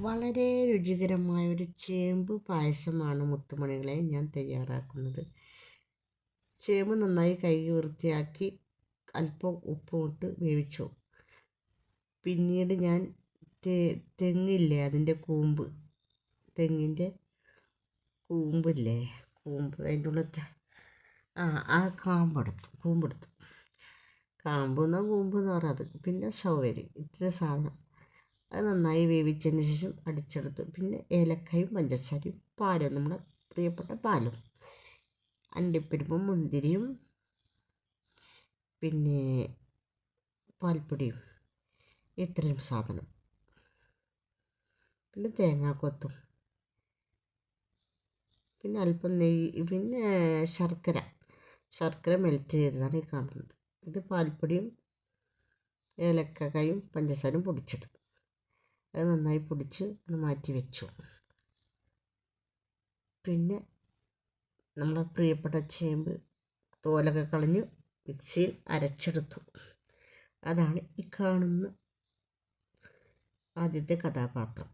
വളരെ രുചികരമായ ഒരു ചേമ്പ് പായസമാണ് മുത്തുമണികളെ ഞാൻ തയ്യാറാക്കുന്നത്. ചേമ്പ് നന്നായി കഴുകി വൃത്തിയാക്കി അല്പം ഉപ്പുമിട്ട് വേവിച്ചു. പിന്നീട് ഞാൻ തെങ്ങില്ലേ, അതിൻ്റെ തെങ്ങിൻ്റെ കൂമ്പില്ലേ, അതിൻ്റെ ഉള്ളത്തെ ആ കൂമ്പെടുത്തു. കാമ്പെന്നോ കൂമ്പെന്നോ പറയാത്. പിന്നെ ശവരി ഇത്ര സാധനം അത് നന്നായി വേവിച്ചതിന് ശേഷം അടിച്ചെടുത്തു. പിന്നെ ഏലക്കായും പഞ്ചസാരയും പാലും, നമ്മുടെ പ്രിയപ്പെട്ട പാലും, അണ്ടിപ്പരിപ്പും മുന്തിരിയും പിന്നെ പാൽപ്പൊടിയും, ഇത്രയും സാധനം. പിന്നെ തേങ്ങാക്കൊത്തും, പിന്നെ അല്പം നെയ്യ്, പിന്നെ ശർക്കര മെൽറ്റ് ചെയ്തതാണ് ഈ കാണുന്നത്. ഇത് പാൽപ്പൊടിയും ഏലക്കായും പഞ്ചസാരയും പൊടിച്ചത്. അത് നന്നായി പൊടിച്ച് അത് മാറ്റി വെച്ചു. പിന്നെ നമ്മുടെ പ്രിയപ്പെട്ട ചേമ്പ് തോലൊക്കെ കളഞ്ഞു മിക്സിയിൽ അരച്ചെടുത്തു. അതാണ് ഈ കാണുന്ന ആദ്യത്തെ കഥാപാത്രം.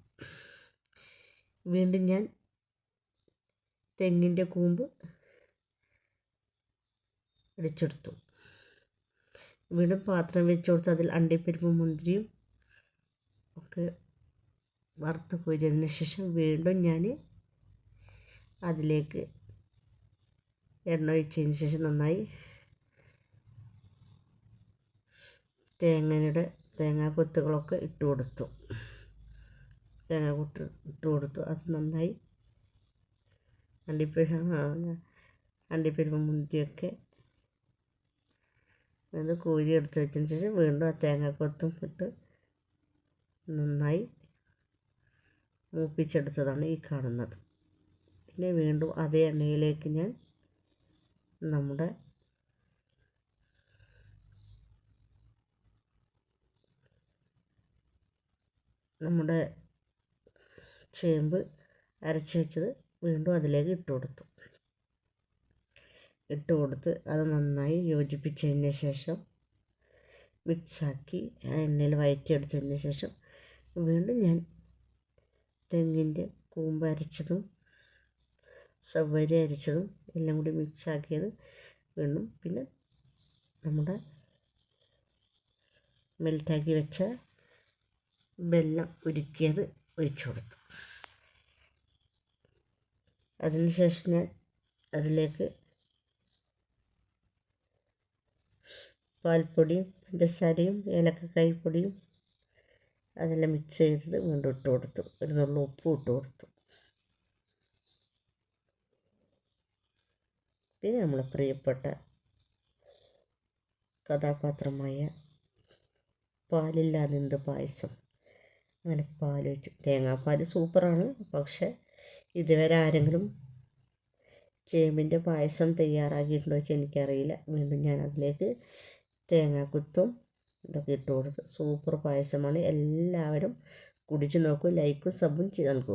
വീണ്ടും ഞാൻ തെങ്ങിൻ്റെ കൂമ്പ് അടിച്ചെടുത്തു. വീണ്ടും പാത്രം വെച്ച് കൊടുത്ത് അതിൽ അണ്ടിപ്പരിപ്പും മുന്തിരിയും ഒക്കെ വറുത്ത് കോരിയതിന് ശേഷം വീണ്ടും ഞാൻ അതിലേക്ക് എണ്ണ ഒഴിച്ചതിന് ശേഷം നന്നായി തേങ്ങാക്കൊത്തുകളൊക്കെ ഇട്ട് കൊടുത്തു. അത് നന്നായി അണ്ടിപ്പരിപ്പും മുന്തിരിയൊക്കെ അത് കോരി എടുത്ത് വെച്ചതിന് ശേഷം വീണ്ടും ആ തേങ്ങാക്കൊത്തും ഇട്ട് നന്നായി മൂപ്പിച്ചെടുത്തതാണ് ഈ കാണുന്നത്. പിന്നെ വീണ്ടും അതേ എണ്ണയിലേക്ക് ഞാൻ നമ്മുടെ ചേമ്പ് അരച്ച് വെച്ചത് വീണ്ടും അതിലേക്ക് ഇട്ട് കൊടുത്ത് അത് നന്നായി യോജിപ്പിച്ചതിന് ശേഷം മിക്സാക്കി ആ എണ്ണയിൽ വഴറ്റിയെടുത്തതിന് ശേഷം വീണ്ടും ഞാൻ തെങ്ങിൻ്റെ കൂമ്പ് അരച്ചതും ചവ്വരി അരച്ചതും എല്ലാം കൂടി മിക്സാക്കിയത് വീണ്ടും പിന്നെ നമ്മുടെ മെൽറ്റാക്കി വെച്ച വെള്ളം ഉരുക്കിയത് ഒഴിച്ചു കൊടുത്തു. അതിനുശേഷം ഞാൻ അതിലേക്ക് പാൽപ്പൊടിയും പഞ്ചസാരയും ഏലക്കായ് പൊടിയും അതെല്ലാം മിക്സ് ചെയ്തത് വീണ്ടും ഇട്ട് കൊടുത്തു. ഒരു നുള്ളു ഉപ്പും ഇട്ട് കൊടുത്തു. പിന്നെ നമ്മളെ പ്രിയപ്പെട്ട കഥാപാത്രമായ പാലില്ലാതെ എന്ത് പായസം, അങ്ങനെ പാൽ വെച്ചു. തേങ്ങാപ്പാൽ സൂപ്പറാണ്. പക്ഷേ ഇതുവരെ ആരെങ്കിലും ചേമ്പിൻ്റെ പായസം തയ്യാറാക്കിയിട്ടുണ്ടോ വെച്ചാൽ എനിക്കറിയില്ല. വീണ്ടും ഞാൻ അതിലേക്ക് തേങ്ങാക്കൊത്തും ഇതൊക്കെ ഇട്ട് കൊടുത്ത് സൂപ്പർ പായസമാണ്. എല്ലാവരും കുടിച്ച് നോക്കൂ. ലൈക്കും സബും ചെയ്ത് നൽകൂ.